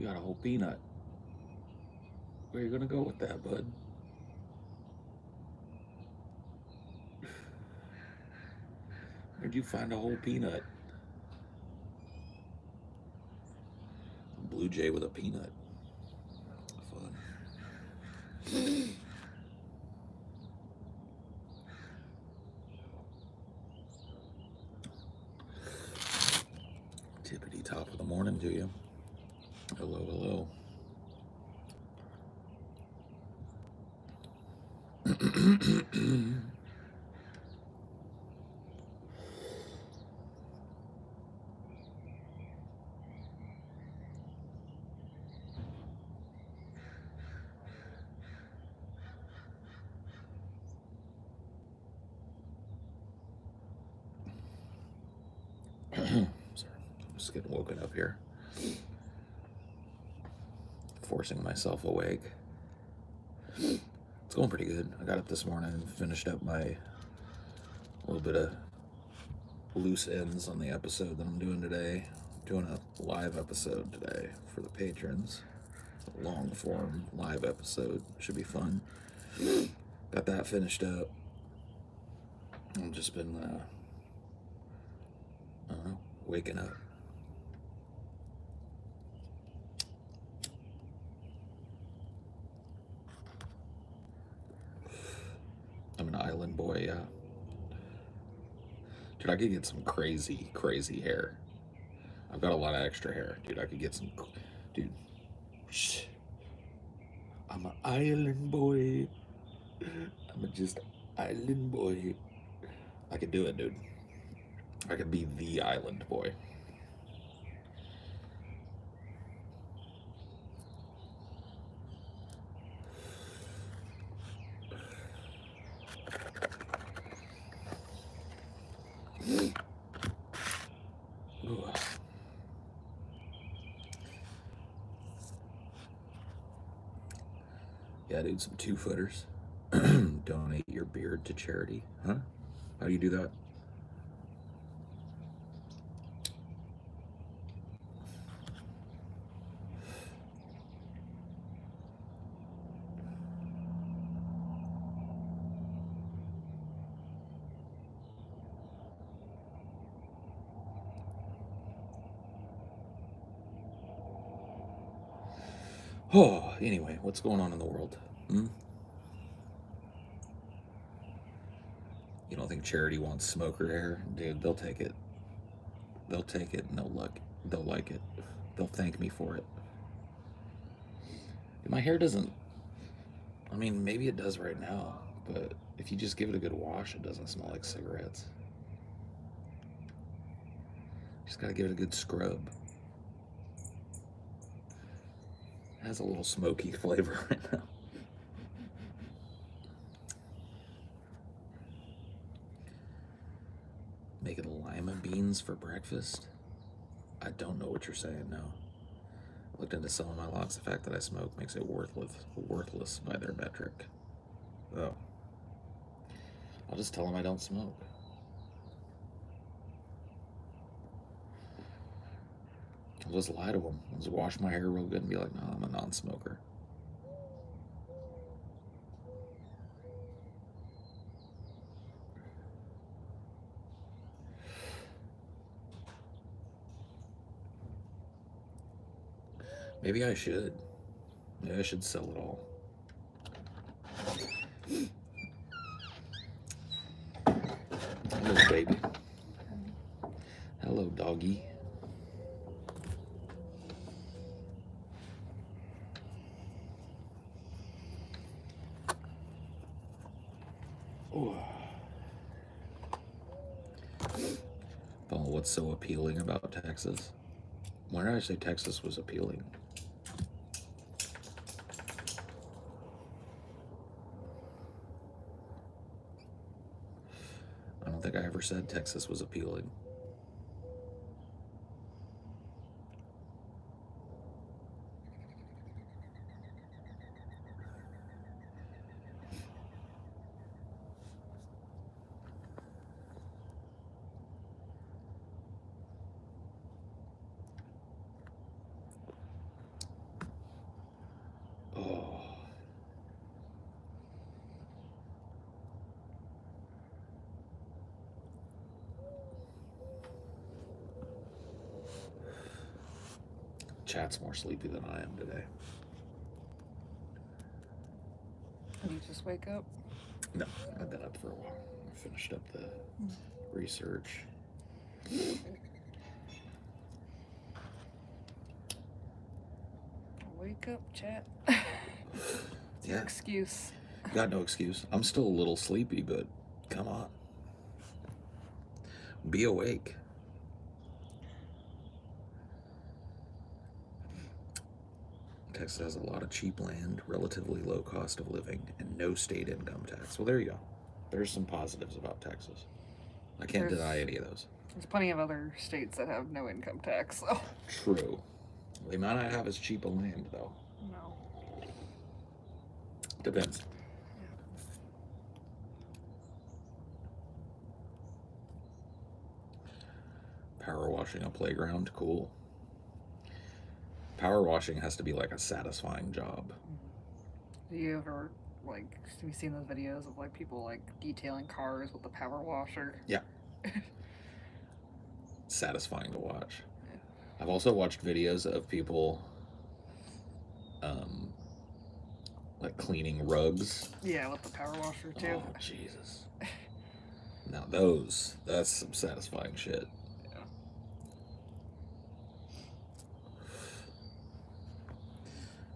You got a whole peanut. Where you gonna go with that, bud? Where'd you find a whole peanut? A blue jay with a peanut. Fun. Tippity top of the morning to you. Hello, hello. Sorry, I'm just getting woken up here. Forcing myself awake. It's going pretty good. I got up this morning and finished up my little bit of loose ends on the episode that I'm doing today. I'm doing a live episode today for the patrons. A long form live episode. Should be fun. Got that finished up. I've just been, I don't know, waking up. I'm an island boy, yeah. Dude, I could get some crazy, crazy hair. I've got a lot of extra hair. Dude, I could get some... Dude. Shh. I'm an island boy. I'm a just island boy. I could do it, dude. I could be the island boy. Ooh. Yeah, dude, some 2-footers. Donate your beard to charity. Huh? How do you do that? Oh, anyway, what's going on in the world? Hmm? You don't think charity wants smoker hair? Dude, they'll take it. They'll take it and they'll like it. They'll thank me for it. Dude, my hair doesn't, I mean, maybe it does right now, but if you just give it a good wash, it doesn't smell like cigarettes. Just gotta give it a good scrub. It has a little smoky flavor right now. Making lima beans for breakfast? I don't know what you're saying now. Looked into some of my locks. The fact that I smoke makes it worthless by their metric. Oh. I'll just tell them I don't smoke. I'll just lie to them. I'll just wash my hair real good and be like, no, I'm a non-smoker. Maybe I should. Maybe I should sell it all. Hello, baby. Hello, doggy. Oh. Oh, what's so appealing about Texas? Why did I say Texas was appealing? I don't think I ever said Texas was appealing. Chat's more sleepy than I am today. Did you just wake up? No, I've been up for a while. I finished up the research. Wake up, chat. It's Yeah. your excuse. Got no excuse. I'm still a little sleepy, but come on. Be awake. Texas has a lot of cheap land, relatively low cost of living, and no state income tax. Well, there you go. There's some positives about Texas. I can't deny any of those. There's plenty of other states that have no income tax, so. True. They might not have as cheap a land, though. No. Depends. Power washing a playground, cool. Power washing has to be like a satisfying job. Do you ever, like, have you seen those videos of, like, people, like, detailing cars with the power washer? Yeah. Satisfying to watch. Yeah. I've also watched videos of people, like, cleaning rugs. Yeah, with the power washer, too. Oh, Jesus. Now that's some satisfying shit.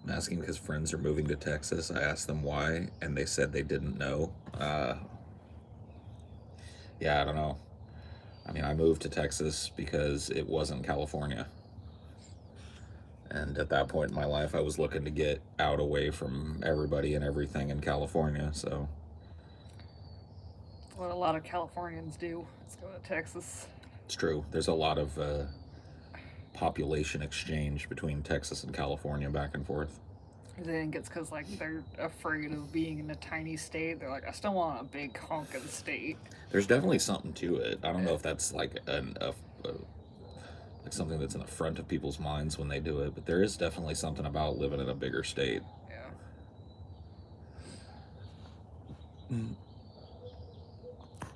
I'm asking because friends are moving to Texas. I asked them why, and they said they didn't know. Yeah, I don't know. I mean, I moved to Texas because it wasn't California. And at that point in my life, I was looking to get out away from everybody and everything in California, so. What a lot of Californians do is go to Texas. It's true. There's a lot of population exchange between Texas and California back and forth. I think it's because, like, they're afraid of being in a tiny state. They're like, I still want a big honking state. There's definitely something to it. I don't know if that's like like something that's in the front of people's minds when they do it, but there is definitely something about living in a bigger state. Yeah. Mm.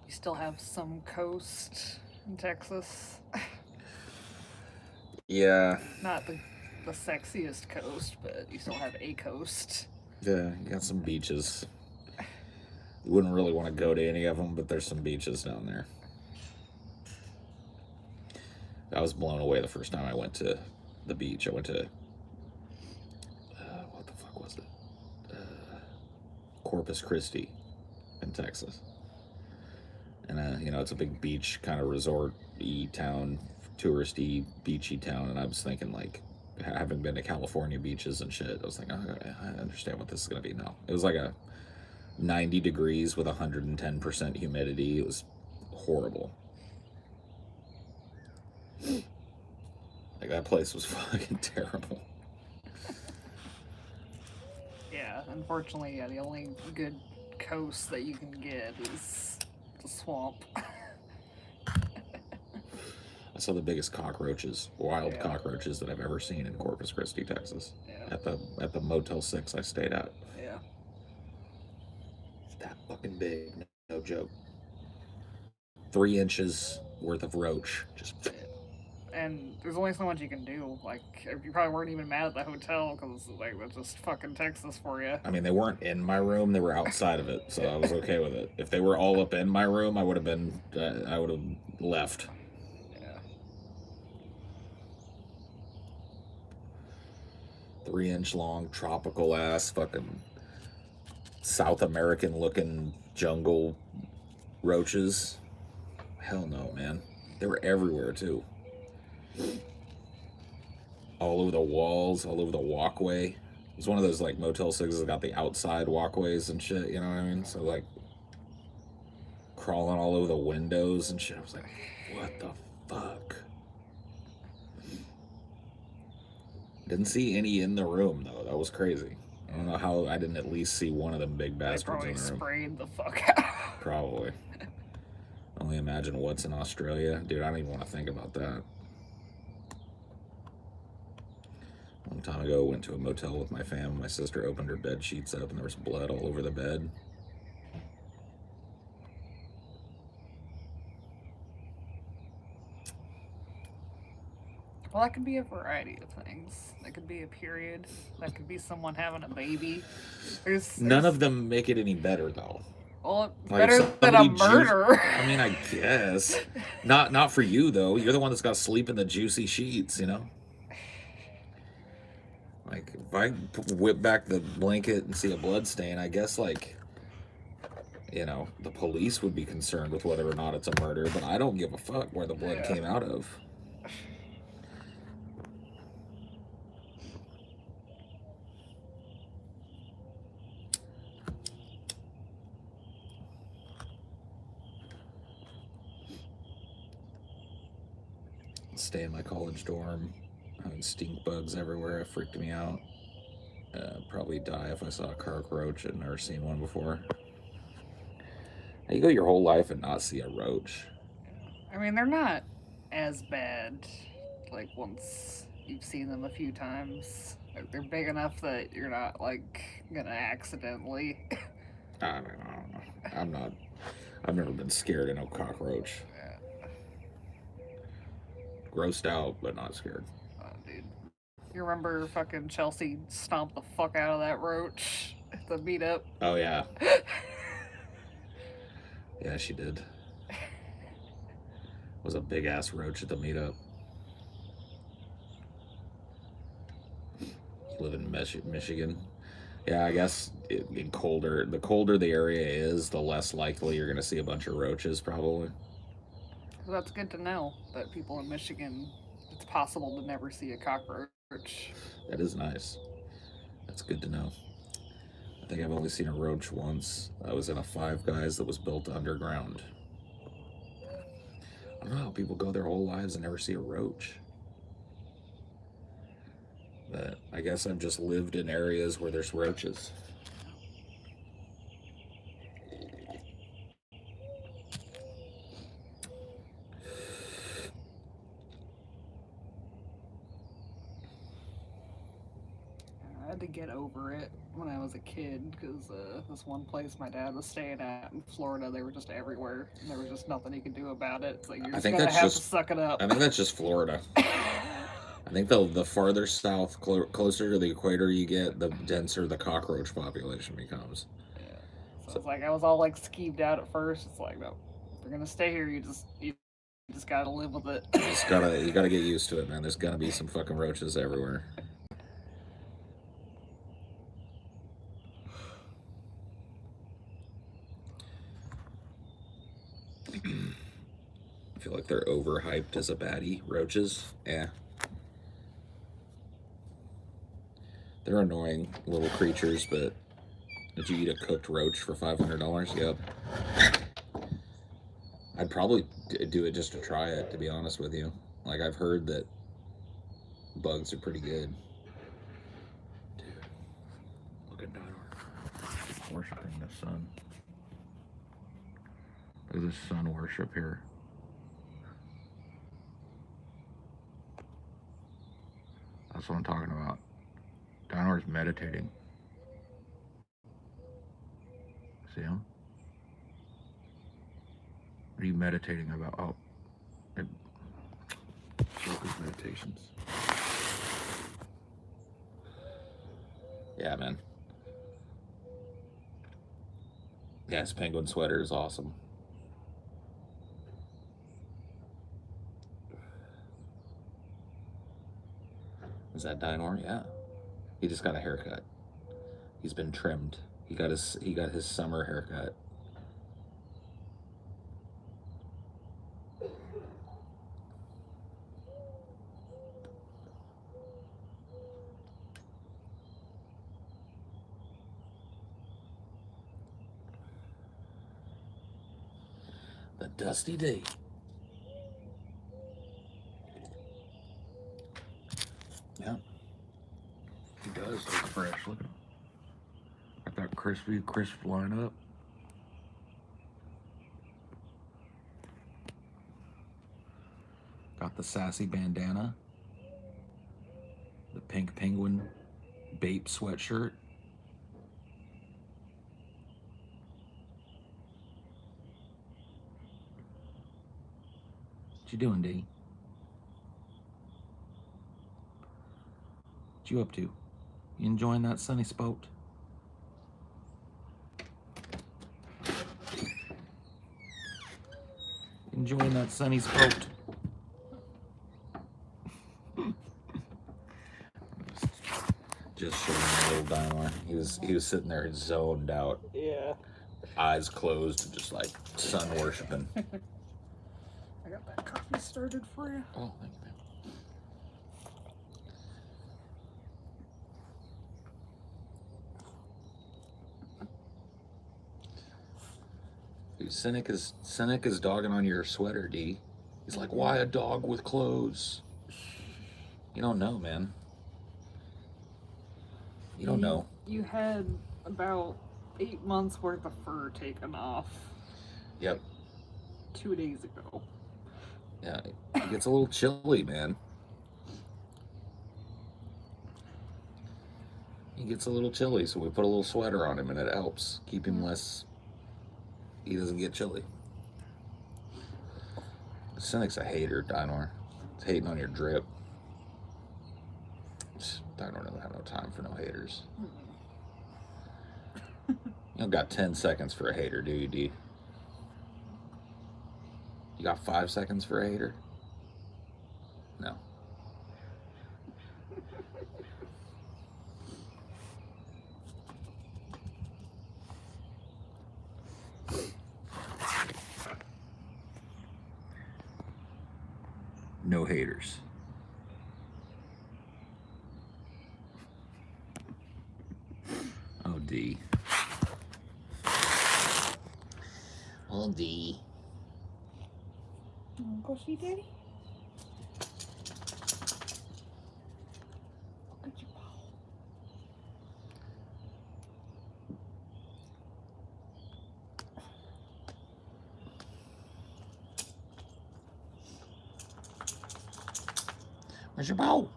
You still have some coast in Texas. Yeah. Not the sexiest coast, but you still have a coast. Yeah, you got some beaches. You wouldn't really want to go to any of them, but there's some beaches down there. I was blown away the first time I went to the beach. I went to, what the fuck was it? Corpus Christi in Texas. And, you know, it's a big beach kind of resort-y town, touristy, beachy town. And I was thinking, like, having been to California beaches and shit, I was like, oh, I understand what this is going to be now. It was like a 90 degrees with 110% humidity. It was horrible. Like, that place was fucking terrible. Yeah, unfortunately, yeah, the only good coast that you can get is the swamp. I saw the biggest cockroaches, wild cockroaches that I've ever seen in Corpus Christi, Texas. Yeah. At the Motel 6 I stayed at. Yeah. That fucking big, no joke. 3 inches worth of roach. Just. And there's only so much you can do. Like, you probably weren't even mad at the hotel because, like, that's just fucking Texas for you. I mean, they weren't in my room; they were outside of it, so I was okay with it. If they were all up in my room, I would have left. Yeah. 3-inch long, tropical ass, fucking South American looking jungle roaches. Hell no, man. They were everywhere too. All over the walls, all over the walkway. It was one of those like Motel 6s that got the outside walkways and shit, you know what I mean? So like crawling all over the windows and shit. I was like, what the fuck? Didn't see any in the room though. That was crazy. I don't know how I didn't at least see one of them big bastards in the room. They probably sprayed the fuck out. Probably. Only imagine what's in Australia. Dude, I don't even want to think about that. A long time ago, I went to a motel with my fam. My sister opened her bed sheets up and there was blood all over the bed. Well, that could be a variety of things. That could be a period. That could be someone having a baby. None There's of them make it any better, though. well, it's Like if better than a somebody murder. I mean, I guess not for you though. You're the one that's got to sleep in the juicy sheets, you know. Like if I whip back the blanket and see a blood stain, I guess like the police would be concerned with whether or not it's a murder, but I don't give a fuck where the blood Yeah. came out of. Stay in my college dorm, having stink bugs everywhere. It freaked me out. Probably die if I saw a cockroach. I'd never seen one before. You go your whole life and not see a roach. I mean, they're not as bad. Like once you've seen them a few times, they're big enough that you're not like gonna accidentally. I don't know. I'm not. I've never been scared of no cockroach. Grossed out, but not scared. Oh, dude. You remember fucking Chelsea stomped the fuck out of that roach at the meetup? Oh yeah. Yeah, she did. It was a big ass roach at the meetup. You live in Michigan. Yeah, I guess the colder the area is, the less likely you're gonna see a bunch of roaches, probably. So that's good to know that people in Michigan, it's possible to never see a cockroach. That is nice. That's good to know. I think I've only seen a roach once. I was in a Five Guys that was built underground. I don't know how people go their whole lives and never see a roach. But I guess I've just lived in areas where there's roaches. I had to get over it when I was a kid because this one place my dad was staying at in Florida, they were just everywhere. And there was just nothing he could do about it. It's like you're I just think gonna that's have to just. suck it up. I think that's just Florida. I think the farther south, closer to the equator you get, the denser the cockroach population becomes. Yeah. So it's like I was all like skeeved out at first. It's like no, if you're gonna stay here, you just gotta live with it. You gotta get used to it, man. There's gonna be some fucking roaches everywhere. I feel like they're overhyped as a baddie. Roaches, yeah. They're annoying little creatures, but did you eat a cooked roach for $500? Yep. I'd probably do it just to try it, to be honest with you. Like, I've heard that bugs are pretty good. Dude, look at Dino. Worshipping the sun. Look at this sun worship here. That's what I'm talking about. Dinor's meditating. See him? What are you meditating about? Oh, focus meditations. Yeah, man. Yeah, his penguin sweater is awesome. Is that Dinor? Yeah. He just got a haircut. He's been trimmed. He got his summer haircut. The Dusty D. Yeah. He does look fresh. Look at him. Got that crispy, crisp lineup. Got the sassy bandana. The pink penguin Bape sweatshirt. What you doing, D? What you up to? You enjoying that sunny spot? Enjoying that sunny spot? Just showing a little dino. He was sitting there zoned out. Yeah. Eyes closed, just like sun worshiping. I got that coffee started for you. Oh, thank you, man. Dude, Cynic is dogging on your sweater, D. He's like, why a dog with clothes? You don't know, man. You don't know. You had about 8 months worth of fur taken off. Yep. 2 days ago. Yeah, it gets a little chilly, man. He gets a little chilly, so we put a little sweater on him, and it helps keep him less. He doesn't get chilly. Cynic's a hater, Dinor. He's hating on your drip. Dinor doesn't have no time for no haters. You don't got 10 seconds for a hater, do you, D? You got 5 seconds for a hater? No. No haters. Oh, D. Oh, D. Go see Daddy? Look at your paw. Where's your bow?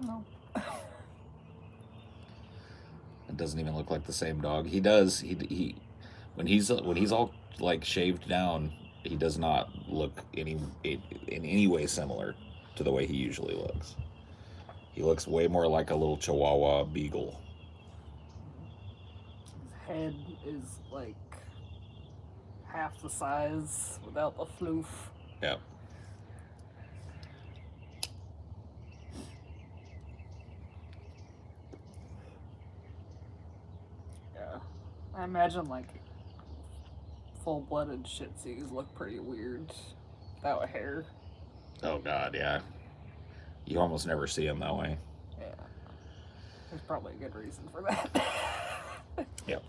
No. It doesn't even look like the same dog. He does. He when he's all like shaved down, he does not look in any way similar to the way he usually looks. He looks way more like a little Chihuahua beagle. His head is like half the size without the floof. Yeah. Yeah. I imagine like full-blooded Shih Tzus look pretty weird without hair. Oh God, yeah. You almost never see him that way. Yeah. There's probably a good reason for that. Yep.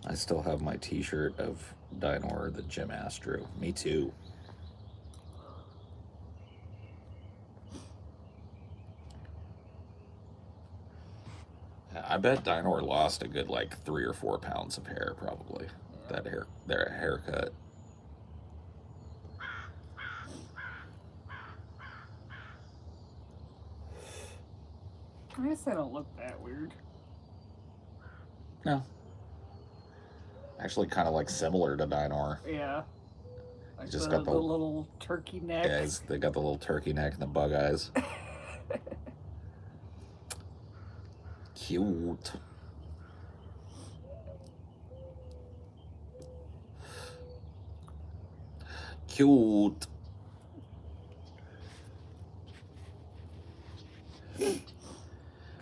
I still have my T-shirt of Dinor that Jim Ass drew. Me too. I bet Dinor lost a good like 3 or 4 pounds of hair, probably. That haircut. I guess they don't look that weird. No. Actually, kind of like similar to Dinor. Yeah. Like Just the got the little turkey neck. Yeah, they got the little turkey neck and the bug eyes. Cute. Cute.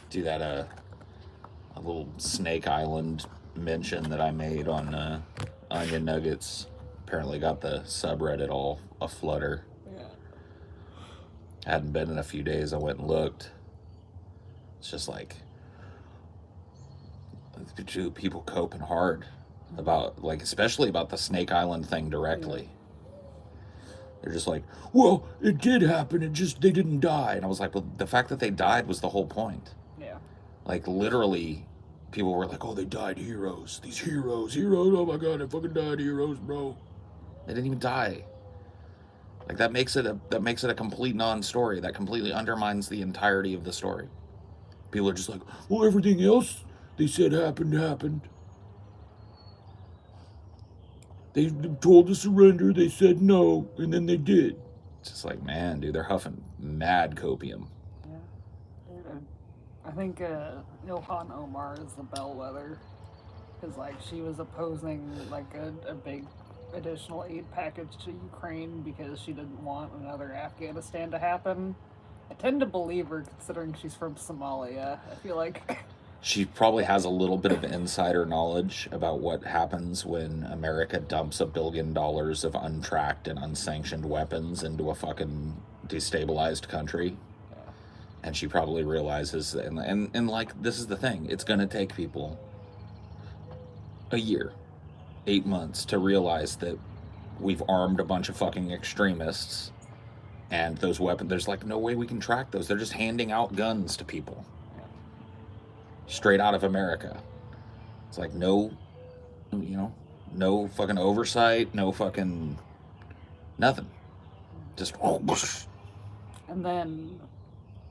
Do that a little Snake Island mention that I made on Onion Nuggets. Apparently got the subreddit all aflutter. Yeah. Hadn't been in a few days. I went and looked. It's just like people coping hard about, like, especially about the Snake Island thing directly. Yeah. They're just like, well, it did happen. It just, they didn't die. And I was like, well, the fact that they died was the whole point. Yeah. Like, literally, people were like, oh, they died heroes. These heroes. Oh my God, they fucking died heroes, bro. They didn't even die. Like, that makes it a complete non-story. That completely undermines the entirety of the story. People are just like, well, everything else they said happened. They told to surrender, they said no, and then they did. Just like, man, dude, they're huffing mad copium. Yeah. I think Ilhan Omar is the bellwether. Because, like, she was opposing, like, a big additional aid package to Ukraine because she didn't want another Afghanistan to happen. I tend to believe her considering she's from Somalia. I feel like She probably has a little bit of insider knowledge about what happens when America dumps $1 billion of untracked and unsanctioned weapons into a fucking destabilized country. And she probably realizes, and like, this is the thing, it's going to take people a year, 8 months to realize that we've armed a bunch of fucking extremists, and those weapons, there's like no way we can track those. They're just handing out guns to people straight out of America. It's like no fucking oversight, no fucking nothing. Just and then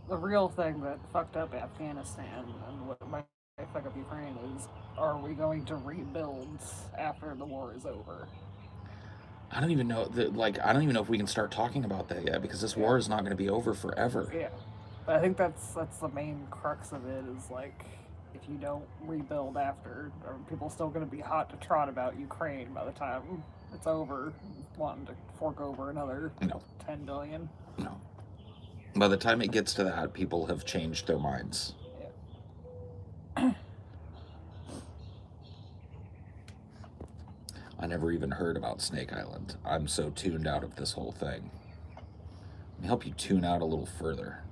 the real thing that fucked up Afghanistan and what might fuck up Ukraine is, are we going to rebuild after the war is over? I don't even know I don't even know if we can start talking about that yet, because this war is not going to be over forever. Yeah. But I think that's the main crux of it, is like, if you don't rebuild after, are people still going to be hot to trot about Ukraine by the time it's over, wanting to fork over another 10 billion? No. By the time it gets to that, people have changed their minds. Yeah. I never even heard about Snake Island. I'm so tuned out of this whole thing. Let me help you tune out a little further.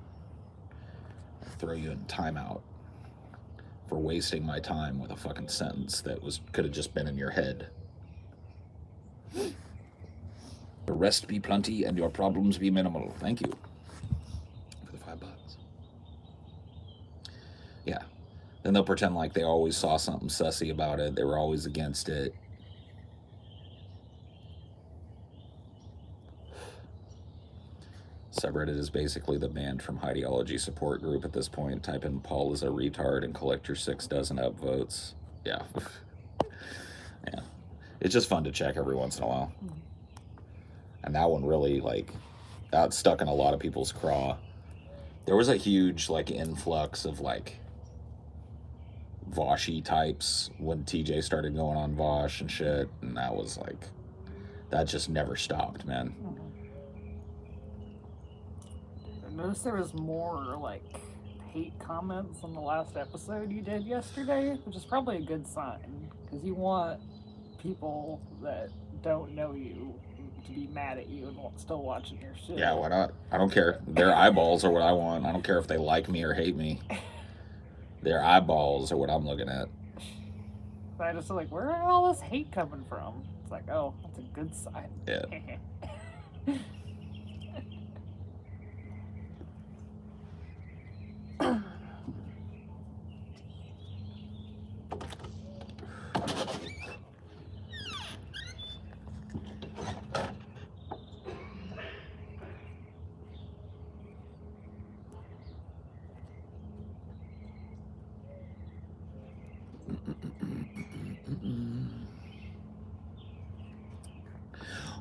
I'll throw you in timeout for wasting my time with a fucking sentence that could have just been in your head. The rest be plenty and your problems be minimal. Thank you for the $5. Yeah. Then they'll pretend like they always saw something sussy about it. They were always against it. Subreddit is basically the banned from Highdeology support group at this point. Type in Paul is a retard and collect your 6 dozen upvotes. Yeah. Yeah. It's just fun to check every once in a while. And that one really, like, that stuck in a lot of people's craw. There was a huge, like, influx of, like, Voshy types when TJ started going on Vosh and shit. And that was, like, that just never stopped, man. I noticed there was more, like, hate comments on the last episode you did yesterday, which is probably a good sign, because you want people that don't know you to be mad at you and still watching your shit. Yeah, why not? I don't care. Their eyeballs are what I want. I don't care if they like me or hate me. Their eyeballs are what I'm looking at. But I just like, where are all this hate coming from? It's like, oh, that's a good sign. Yeah.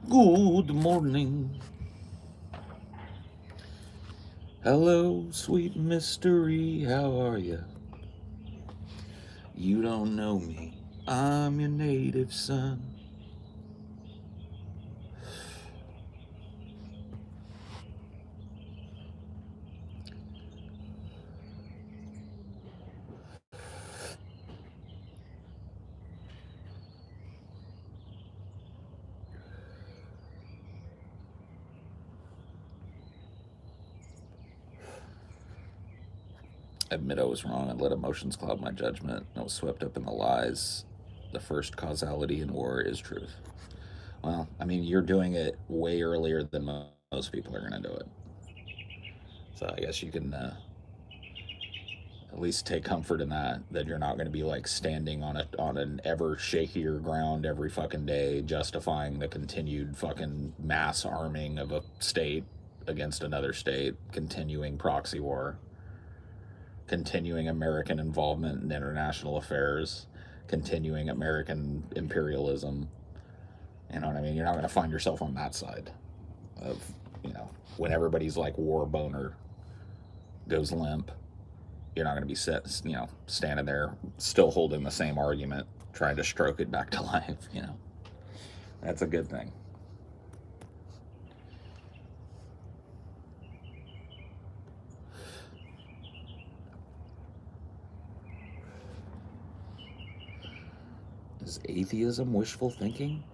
Good morning. Hello, sweet mystery, how are you? You don't know me, I'm your native son. I admit I was wrong and let emotions cloud my judgment. I was swept up in the lies. The first causality in war is truth. Well, I mean, you're doing it way earlier than most people are going to do it. So I guess you can at least take comfort in that you're not going to be like standing on an ever shakier ground every fucking day, justifying the continued fucking mass arming of a state against another state, continuing proxy war, continuing American involvement in international affairs, continuing American imperialism. You know what I mean? You're not going to find yourself on that side of when everybody's like war boner goes limp, you're not going to be standing there still holding the same argument, trying to stroke it back to life. That's a good thing. Is atheism wishful thinking?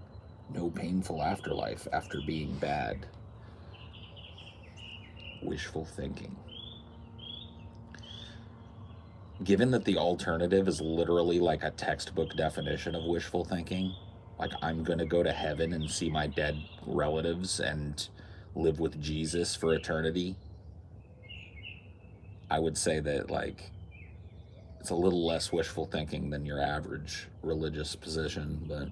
No painful afterlife after being bad. Wishful thinking. Given that the alternative is literally like a textbook definition of wishful thinking, like I'm going to go to heaven and see my dead relatives and live with Jesus for eternity, I would say that like it's a little less wishful thinking than your average religious position, but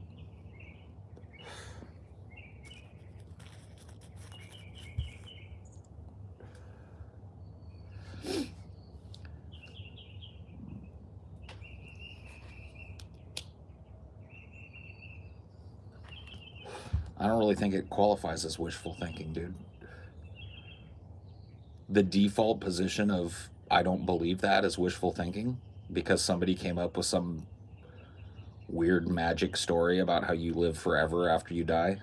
I don't really think it qualifies as wishful thinking, dude. The default position of I don't believe that is wishful thinking because somebody came up with some weird magic story about how you live forever after you die.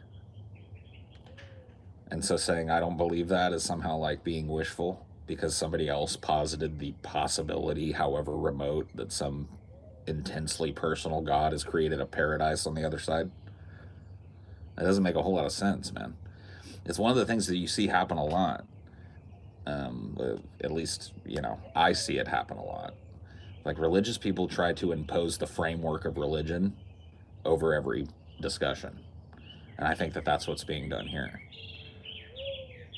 And so saying I don't believe that is somehow like being wishful because somebody else posited the possibility, however remote, that some intensely personal God has created a paradise on the other side. That doesn't make a whole lot of sense, man. It's one of the things that you see happen a lot. At least, I see it happen a lot. Like religious people try to impose the framework of religion over every discussion. And I think that that's what's being done here.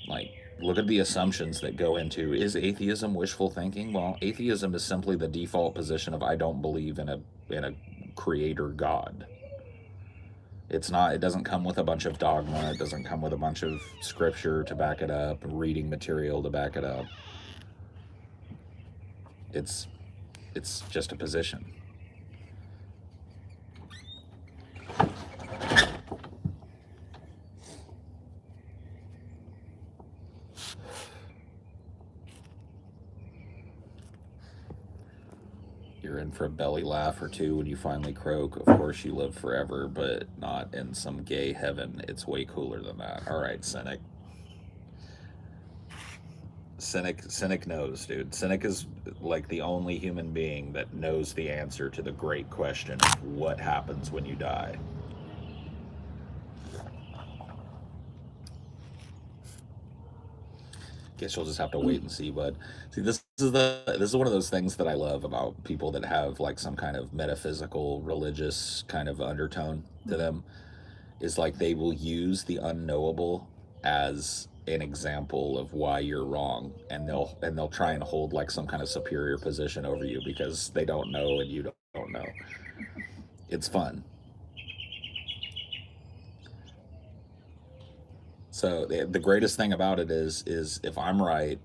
Like, look at the assumptions that go into, is atheism wishful thinking? Well, atheism is simply the default position of I don't believe in a creator God. It's not, it doesn't come with a bunch of dogma. It doesn't come with a bunch of scripture to back it up, reading material to back it up. It's just a position. You're in for a belly laugh or two when you finally croak. Of course you live forever, but not in some gay heaven. It's way cooler than that. All right, Cynic. Cynic knows, dude. Cynic is like the only human being that knows the answer to the great question of what happens when you die. Guess you'll just have to wait and see, but see, this is one of those things that I love about people that have like some kind of metaphysical, religious kind of undertone to them, is like they will use the unknowable as an example of why you're wrong, and they'll try and hold like some kind of superior position over you because they don't know and you don't know. It's fun. So the greatest thing about it is if I'm right,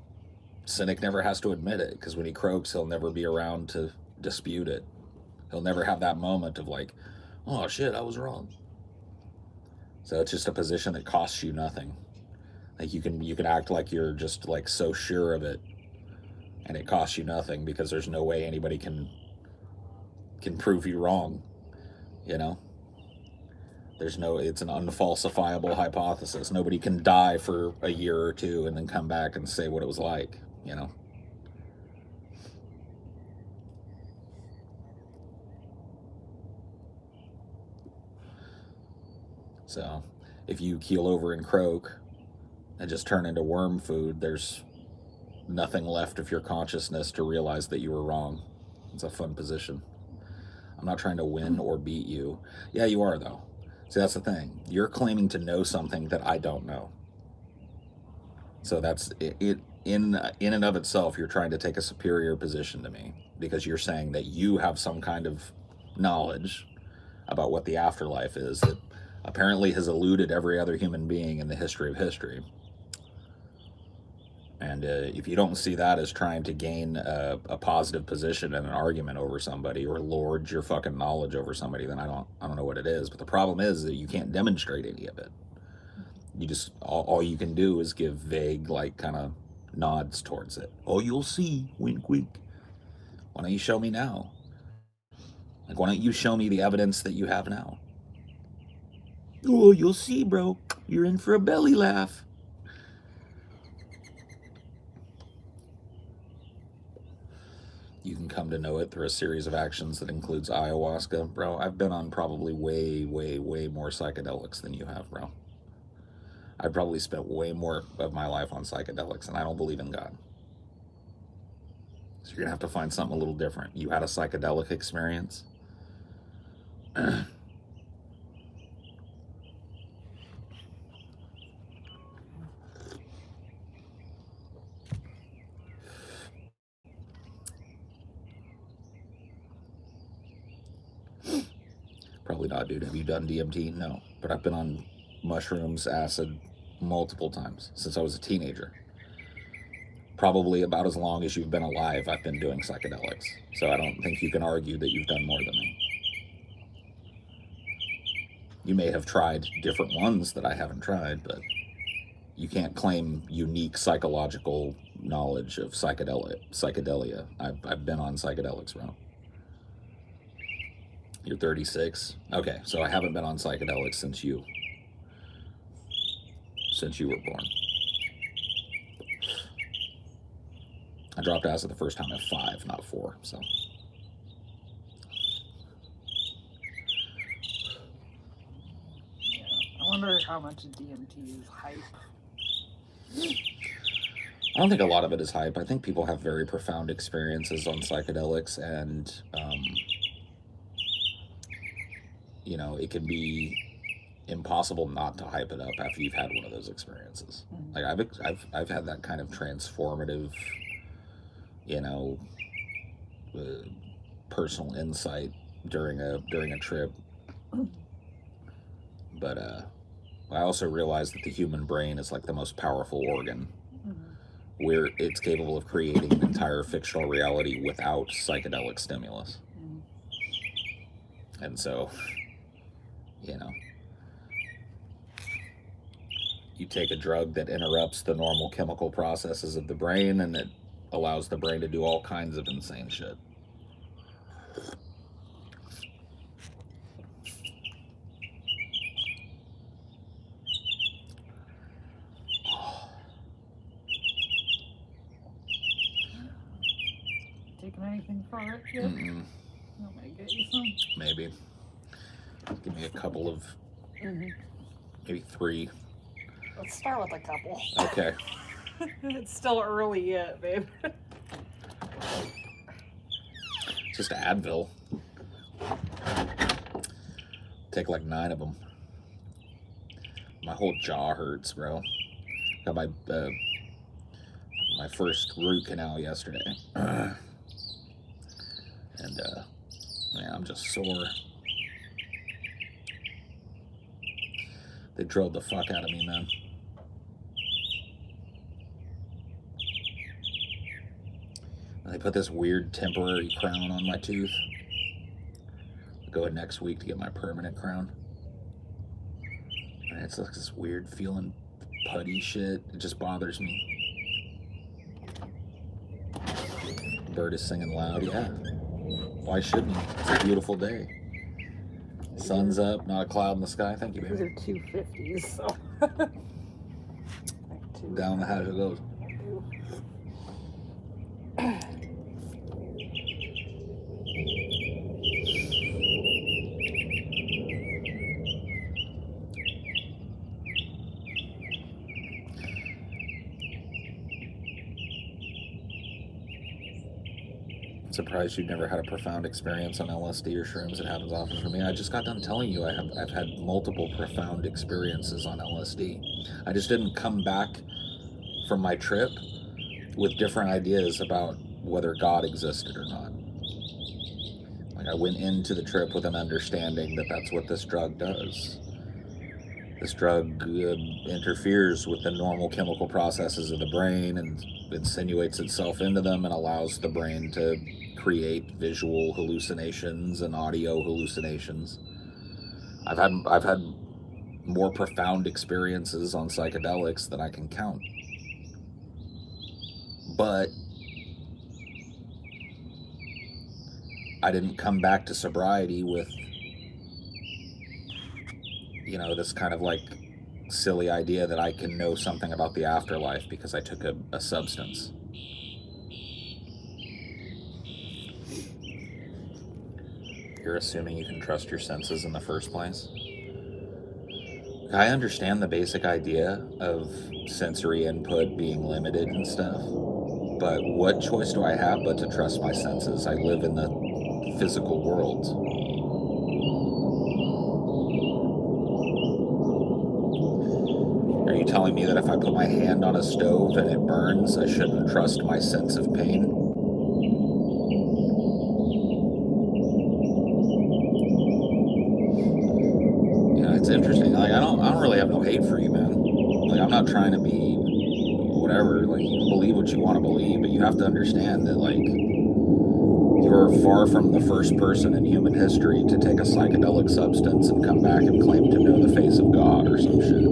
Cynic never has to admit it, because when he croaks, he'll never be around to dispute it. He'll never have that moment of like, oh shit, I was wrong. So it's just a position that costs you nothing. Like you can act like you're just like so sure of it, and it costs you nothing because there's no way anybody can prove you wrong. It's an unfalsifiable hypothesis. Nobody can die for a year or two and then come back and say what it was like. So if you keel over and croak and just turn into worm food, there's nothing left of your consciousness to realize that you were wrong. It's a fun position. I'm not trying to win or beat you. Yeah, you are, though. See, that's the thing. You're claiming to know something that I don't know. So that's it. In and of itself, you're trying to take a superior position to me because you're saying that you have some kind of knowledge about what the afterlife is that apparently has eluded every other human being in the history of history. And if you don't see that as trying to gain a positive position in an argument over somebody or lord your fucking knowledge over somebody, then I don't know what it is. But the problem is that you can't demonstrate any of it. You just, all you can do is give vague, like, kind of nods towards it. Oh, you'll see. Wink, wink. Why don't you show me now? Like, why don't you show me the evidence that you have now? Oh, you'll see, bro. You're in for a belly laugh. You can come to know it through a series of actions that includes ayahuasca. Bro, I've been on probably way, way, way more psychedelics than you have, bro. I probably spent way more of my life on psychedelics, and I don't believe in God. So you're going to have to find something a little different. You had a psychedelic experience? Probably not, dude. Have you done DMT? No. But I've been on mushrooms, acid, multiple times since I was a teenager. Probably about as long as you've been alive, I've been doing psychedelics. So I don't think you can argue that you've done more than me. You may have tried different ones that I haven't tried, but you can't claim unique psychological knowledge of psychedelia. I've been on psychedelics, bro. You're 36? Okay, so I haven't been on psychedelics since you were born. I dropped acid the first time at 5, not 4, so. Yeah, I wonder how much of DMT is hype. I don't think a lot of it is hype. I think people have very profound experiences on psychedelics, and you know, it can be impossible not to hype it up after you've had one of those experiences. Mm-hmm. Like I've had that kind of transformative, you know, personal insight during a trip. But I also realized that the human brain is like the most powerful organ, mm-hmm. where it's capable of creating an entire fictional reality without psychedelic stimulus. Mm-hmm. And so, you know, you take a drug that interrupts the normal chemical processes of the brain, and it allows the brain to do all kinds of insane shit. Taking anything for it yet? Mm-mm. I might get you some. Maybe. Give me a couple of, mm-hmm. maybe 3. Let's start with a couple. Okay. It's still early yet, babe. Just Advil. Take like 9 of them. My whole jaw hurts, bro. Got my first root canal yesterday. And man, I'm just sore. They drilled the fuck out of me, man. And they put this weird temporary crown on my tooth. I'll go in next week to get my permanent crown. And it's like this weird feeling putty shit. It just bothers me. Bird is singing loud, yeah. Why shouldn't he? It's a beautiful day. Sun's up, not a cloud in the sky. Thank you, baby. These are 250s, so. Down the hatch it goes. Surprised you've never had a profound experience on LSD or shrooms. It happens often for me. I just got done telling you I've had multiple profound experiences on LSD. I just didn't come back from my trip with different ideas about whether God existed or not. Like, I went into the trip with an understanding that that's what this drug does. This drug interferes with the normal chemical processes of the brain and insinuates itself into them and allows the brain to create visual hallucinations and audio hallucinations. I've had more profound experiences on psychedelics than I can count. But I didn't come back to sobriety with, you know, this kind of like silly idea that I can know something about the afterlife because I took a substance. You're assuming you can trust your senses in the first place? I understand the basic idea of sensory input being limited and stuff, but what choice do I have but to trust my senses? I live in the physical world. Are you telling me that if I put my hand on a stove and it burns, I shouldn't trust my sense of pain? Yeah, it's interesting. Like I don't really have no hate for you, man. Like I'm not trying to be whatever. Like you can believe what you want to believe, but you have to understand that like you're far from the first person in human history to take a psychedelic substance and come back and claim to know the face of God or some shit.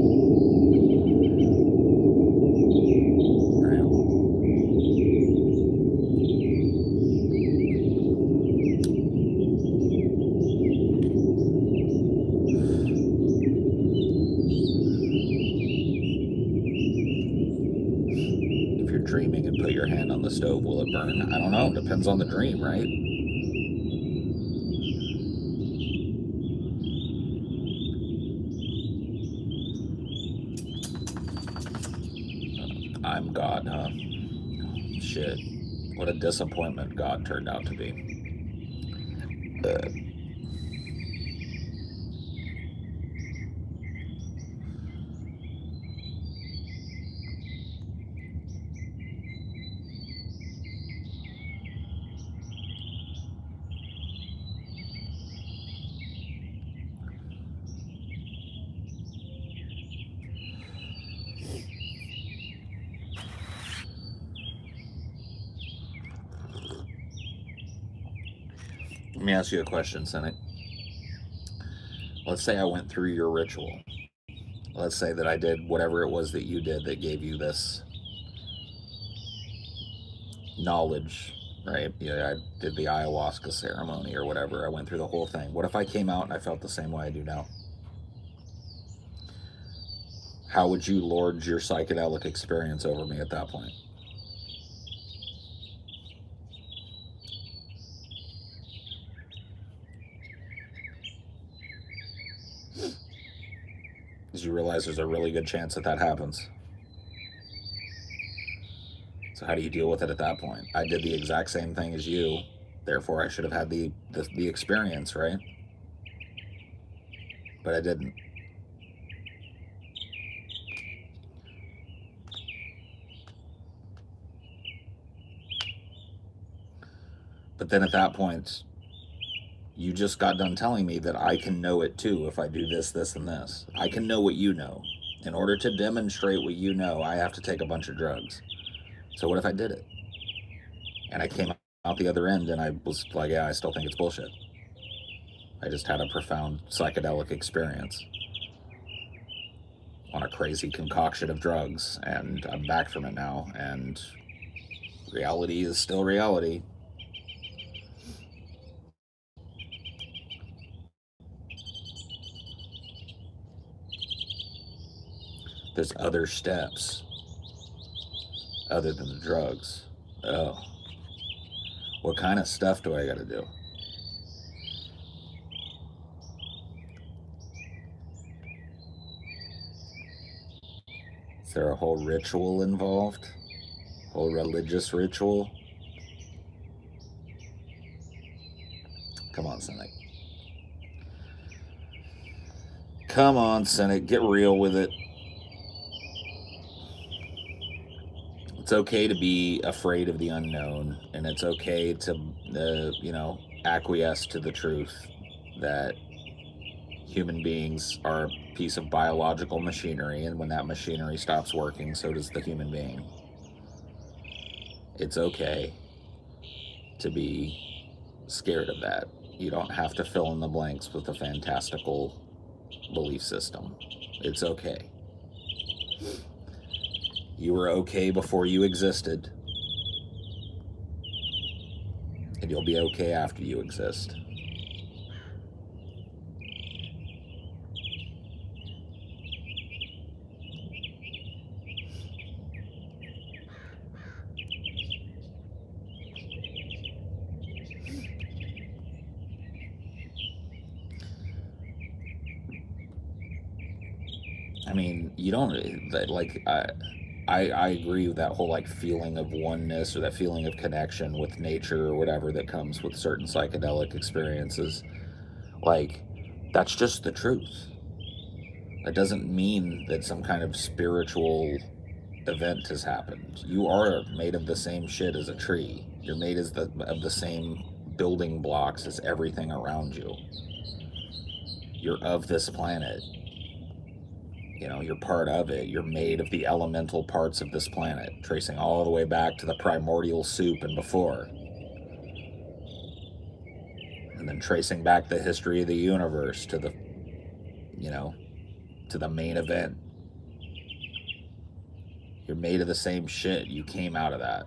Dreaming and put your hand on the stove, will it burn? I don't know. Depends on the dream, right? I'm God, huh? Shit. What a disappointment God turned out to be. Let me ask you a question, Cynic. Let's say I went through your ritual. Let's say that I did whatever it was that you did that gave you this knowledge, right? Yeah, I did the ayahuasca ceremony or whatever. I went through the whole thing. What if I came out and I felt the same way I do now? How would you lord your psychedelic experience over me at that point? Because you realize there's a really good chance that that happens. So how do you deal with it at that point? I did the exact same thing as you, therefore I should have had the experience, right? But I didn't. But then at that point, you just got done telling me that I can know it too if I do this, this, and this. I can know what you know. In order to demonstrate what you know, I have to take a bunch of drugs. So what if I did it? And I came out the other end and I was like, yeah, I still think it's bullshit. I just had a profound psychedelic experience on a crazy concoction of drugs, and I'm back from it now, and reality is still reality. There's other steps other than the drugs. Oh. What kind of stuff do I gotta do? Is there a whole ritual involved? Whole religious ritual? Come on, Cynic. Come on, Cynic. Get real with it. It's okay to be afraid of the unknown, and it's okay to, acquiesce to the truth that human beings are a piece of biological machinery, and when that machinery stops working, so does the human being. It's okay to be scared of that. You don't have to fill in the blanks with a fantastical belief system. It's okay. You were okay before you existed, and you'll be okay after you exist. I mean, you don't like. I agree with that whole like feeling of oneness or that feeling of connection with nature or whatever that comes with certain psychedelic experiences. Like, that's just the truth. That doesn't mean that some kind of spiritual event has happened. You are made of the same shit as a tree. You're made of the same building blocks as everything around you. You're of this planet. You know, you're part of it. You're made of the elemental parts of this planet, tracing all the way back to the primordial soup and before. And then tracing back the history of the universe to the, you know, to the main event. You're made of the same shit. You came out of that.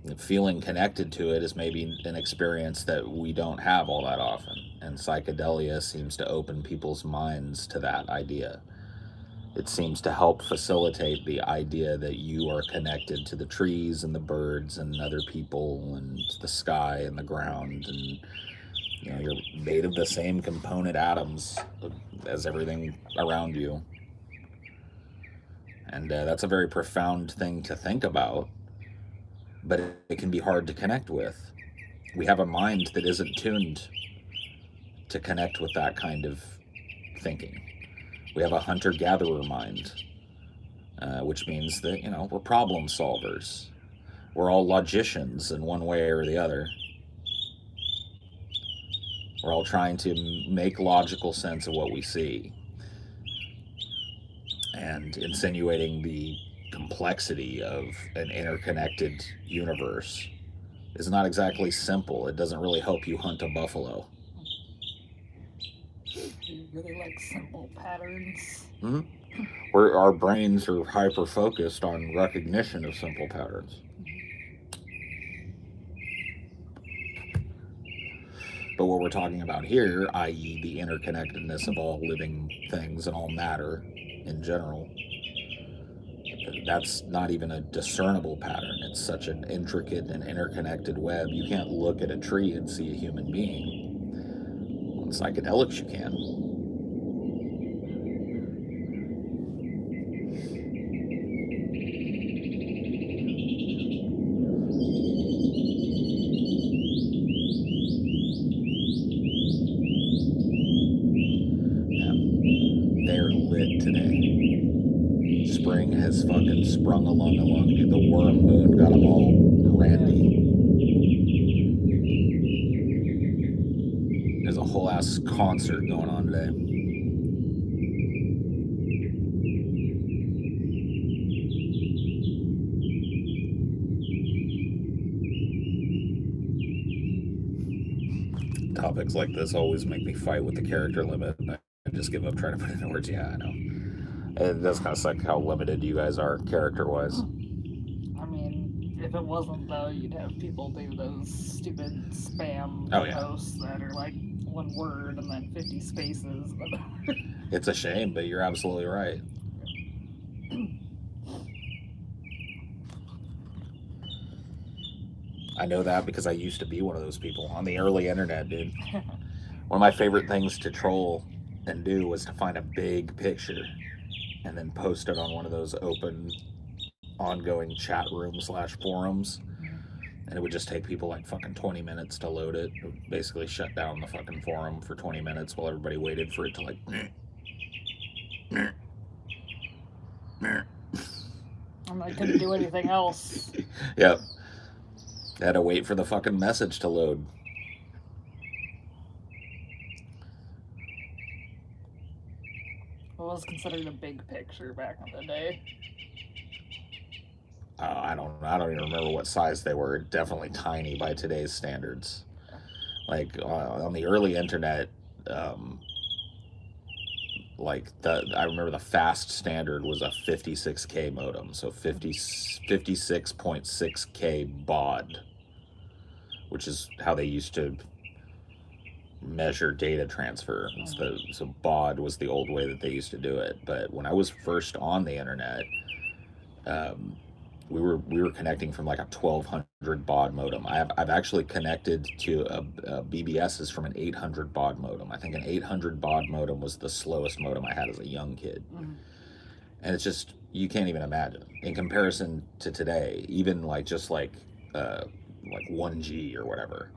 And feeling connected to it is maybe an experience that we don't have all that often. And psychedelia seems to open people's minds to that idea. It seems to help facilitate the idea that you are connected to the trees and the birds and other people and the sky and the ground, and you know, you're made of the same component atoms as everything around you. And that's a very profound thing to think about, but it can be hard to connect with. We have a mind that isn't tuned to connect with that kind of thinking. We have a hunter-gatherer mind, which means that, you know, we're problem solvers. We're all logicians in one way or the other. We're all trying to make logical sense of what we see. And insinuating the complexity of an interconnected universe is not exactly simple. It doesn't really help you hunt a buffalo. You really like simple patterns. Mm-hmm. Where our brains are hyper focused on recognition of simple patterns. But what we're talking about here, i.e., the interconnectedness of all living things and all matter in general, that's not even a discernible pattern. It's such an intricate and interconnected web. You can't look at a tree and see a human being. On psychedelics, you can. Has fucking sprung along the worm moon, got them all randy. There's a whole ass concert going on today. Topics like this always make me fight with the character limit. I just give up trying to put it in words. Yeah, I know. It does kind of suck how limited you guys are character-wise. I mean, if it wasn't though, you'd have people do those stupid spam posts that are like one word and then 50 spaces. It's a shame, but you're absolutely right. I know that because I used to be one of those people on the early internet, dude. One of my favorite things to troll and do was to find a big picture and then post it on one of those open, ongoing chat rooms / forums. And it would just take people like fucking 20 minutes to load it. It would basically shut down the fucking forum for 20 minutes while everybody waited for it to like... And I couldn't do anything else. Yep. I had to wait for the fucking message to load. What was considered a big picture back in the day? I don't even remember what size they were. Definitely tiny by today's standards. Like on the early internet, like I remember the fast standard was a 56K modem, so 56.6K baud, which is how they used to measure data transfer. So baud was the old way that they used to do it. But when I was first on the internet, we were connecting from like a 1200 baud modem. I've actually connected to a BBS's from an 800 baud modem. I think an 800 baud modem was the slowest modem I had as a young kid. And it's just, you can't even imagine in comparison to today. Even like just like 1G or whatever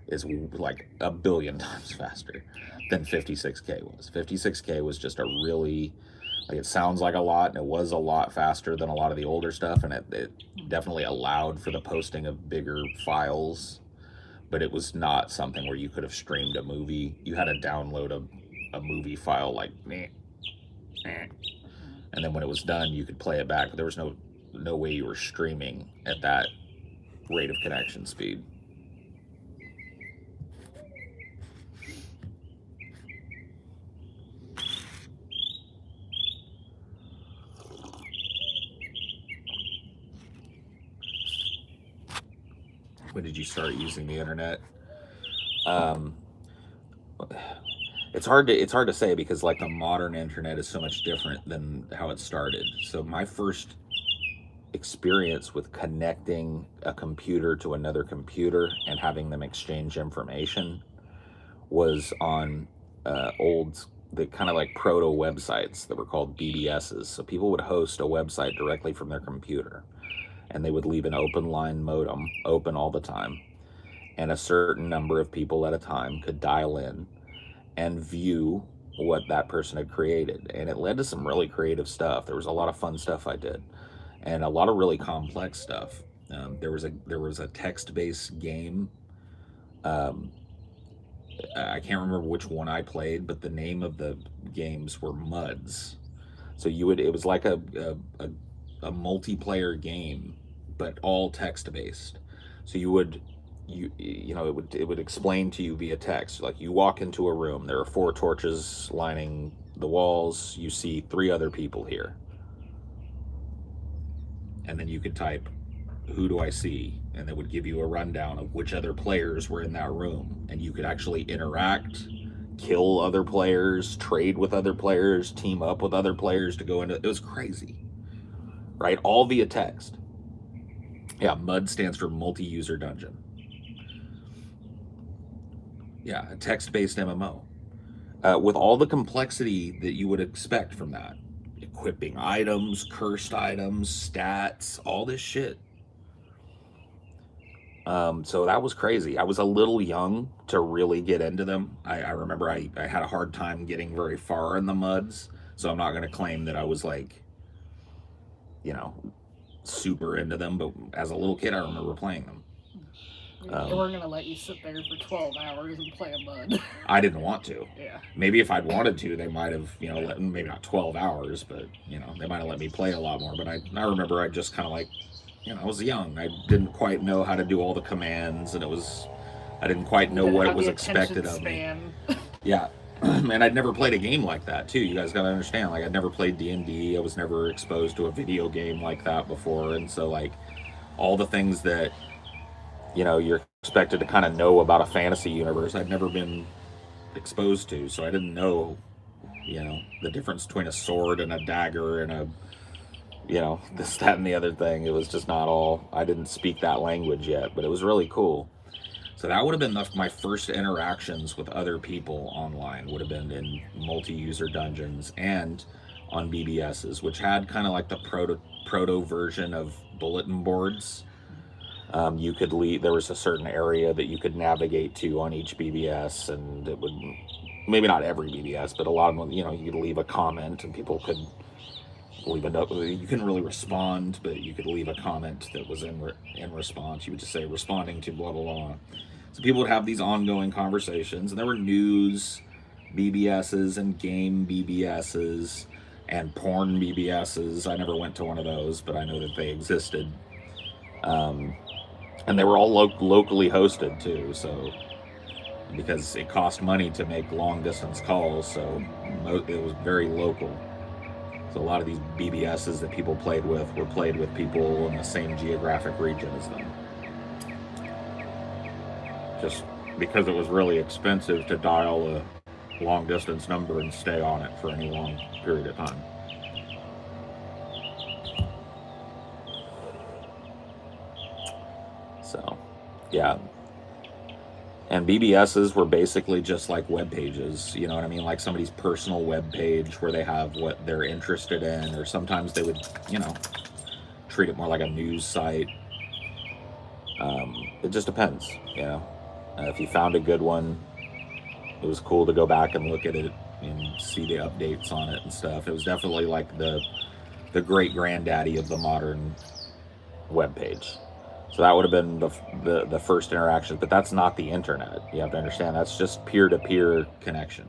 is like a billion times faster than 56K was. 56K was just a really, like, it sounds like a lot, and it was a lot faster than a lot of the older stuff, and it definitely allowed for the posting of bigger files, but it was not something where you could have streamed a movie. You had to download a movie file like meh, and then when it was done, you could play it back, but there was no way you were streaming at that rate of connection speed. When did you start using the internet? It's hard to say, because like the modern internet is so much different than how it started. So my first experience with connecting a computer to another computer and having them exchange information was on the kind of like proto websites that were called BBSs. So people would host a website directly from their computer, and they would leave an open line modem open all the time, and a certain number of people at a time could dial in and view what that person had created. And it led to some really creative stuff. There was a lot of fun stuff I did, and a lot of really complex stuff. There was a text-based game. I can't remember which one I played, but the name of the games were MUDs. So it was like a multiplayer game, but all text-based. So it would explain to you via text. Like, you walk into a room, there are 4 torches lining the walls, you see 3 other people here, and then you could type, "Who do I see?" and it would give you a rundown of which other players were in that room, and you could actually interact, kill other players, trade with other players, team up with other players to go into it. Was crazy, right? All via text. Yeah, MUD stands for multi-user dungeon. Yeah, a text-based MMO. With all the complexity that you would expect from that. Equipping items, cursed items, stats, all this shit. So that was crazy. I was a little young to really get into them. I remember I had a hard time getting very far in the MUDs, so I'm not going to claim that I was like, super into them, but as a little kid, I remember playing them. They weren't going to let you sit there for 12 hours and play a MUD. I didn't want to. Yeah. Maybe if I'd wanted to, they might have, maybe not 12 hours, but, they might have let me play a lot more. But I remember I just kind of like, I was young. I didn't quite know how to do all the commands, and I didn't quite know what was expected of me. Yeah. And I'd never played a game like that, too. You guys got to understand. Like, I'd never played D&D. I was never exposed to a video game like that before. And so, like, all the things that, you're expected to kind of know about a fantasy universe, I'd never been exposed to. So I didn't know, the difference between a sword and a dagger and a, this, that, and the other thing. It was just not all, I didn't speak that language yet, but it was really cool. So that would have been my first interactions with other people online, would have been in multi-user dungeons and on BBSs, which had kind of like the proto version of bulletin boards. You could there was a certain area that you could navigate to on each BBS, and it would, maybe not every BBS, but a lot of them, you could leave a comment and people could leave you couldn't really respond, but you could leave a comment that was in response. You would just say, responding to blah, blah, blah. So people would have these ongoing conversations, and there were news BBSs and game BBSs and porn BBSs. I never went to one of those, but I know that they existed. And they were all locally hosted too, so because it cost money to make long distance calls, so it was very local. So a lot of these BBSs that people played with were played with people in the same geographic region as them. Just because it was really expensive to dial a long distance number and stay on it for any long period of time. So, yeah. And BBSs were basically just like web pages, you know what I mean? Like somebody's personal web page where they have what they're interested in, or sometimes they would, you know, treat it more like a news site. It just depends, you know. If you found a good one, it was cool to go back and look at it and see the updates on it and stuff. It was definitely like the great granddaddy of the modern web page. So that would have been the first interaction, but that's not the internet. You have to understand that's just peer-to-peer connection,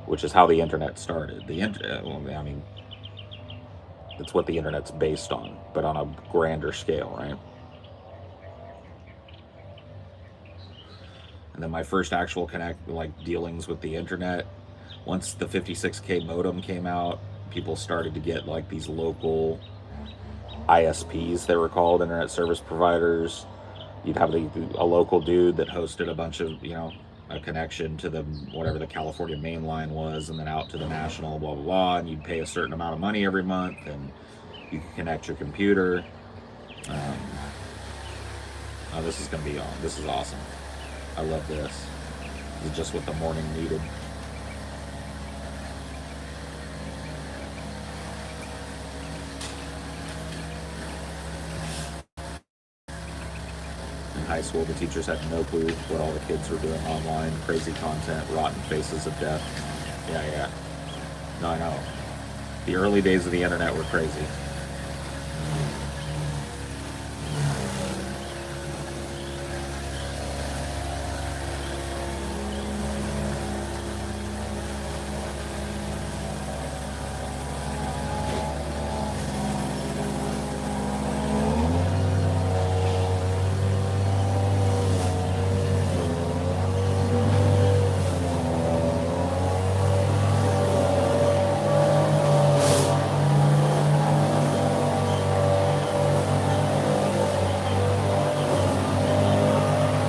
which is how the internet started. I mean, it's what the internet's based on, but on a grander scale, right? And then my first actual dealings with the internet, once the 56K modem came out, people started to get like these local ISPs, they were called, internet service providers. You'd have a local dude that hosted a bunch of, you know, a connection to the whatever the California main line was, and then out to the national, blah blah blah, and you'd pay a certain amount of money every month, and you could connect your computer. Oh, this is gonna be on. This is awesome. I love this. This is just what the morning needed. In high school, the teachers had no clue what all the kids were doing online. Crazy content, rotten faces of death. Yeah. No, I know. The early days of the internet were crazy.